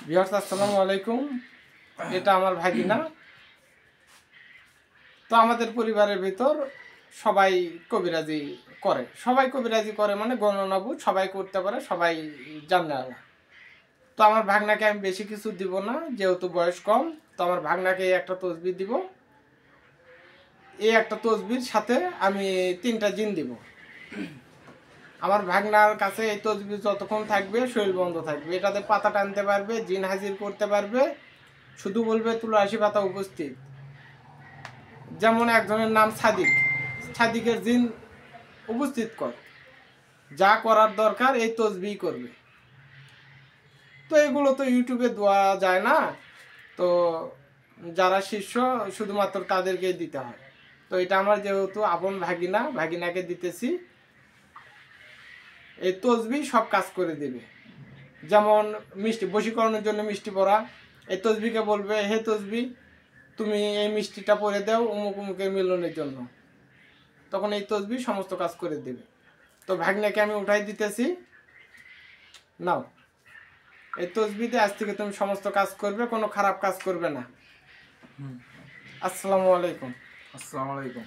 Viewers আসসালামু আলাইকুম। এটা আমার ভাগিনা। তো আমাদের পরিবারের ভিতর সবাই কবিরাজি করে। সবাই কবিরাজি করে মানে গণনাবুদ সবাই করতে পারে, সবাই জানে না। তো আমার ভাগনাকে আমি বেশি কিছু দিব না, যেহেতু বয়স কম। তো আমার ভাগনাকে এই একটা তসবিহ দিব। এই একটা তসবির সাথে আমি 3টা জিন দিব। আমার ভাগনার কাছে এই তসবিহ যতক্ষণ থাকবে শরীর বন্ধ থাকবে। এটাতে পাতা টানতে পারবে, জিন হাজির করতে পারবে, শুধু বলবে তুলসী পাতা উপস্থিত। যেমন একজনের নাম সাদিক, সাদিকের জিন উপস্থিত কর, যা করার দরকার এই তসবিহ করবে। তো এগুলো তো ইউটিউবে দেওয়া যায় না, তো যারা শিষ্য শুধুমাত্র তাদেরকেই দিতে হয়। তো এটা আমার যেহেতু আপন ভাগিনা, ভাগিনাকে দিতেছি। এই তসবিহ সব কাজ করে দেবে। যেমন মিষ্টি বশীকরণের জন্য মিষ্টি পড়া, এই তসবিহকে বলবে হে তসবিহ তুমি এই মিষ্টিটা পরে দাও অমুক অমুকের মিলনের জন্য, তখন এই তসবিহ সমস্ত কাজ করে দেবে। তো ভাগ্নেকে আমি উঠাই দিতেছি, নাও এই তসবিহতে আজ থেকে তুমি সমস্ত কাজ করবে, কোনো খারাপ কাজ করবে না। আসসালামু আলাইকুম। আসসালামু আলাইকুম।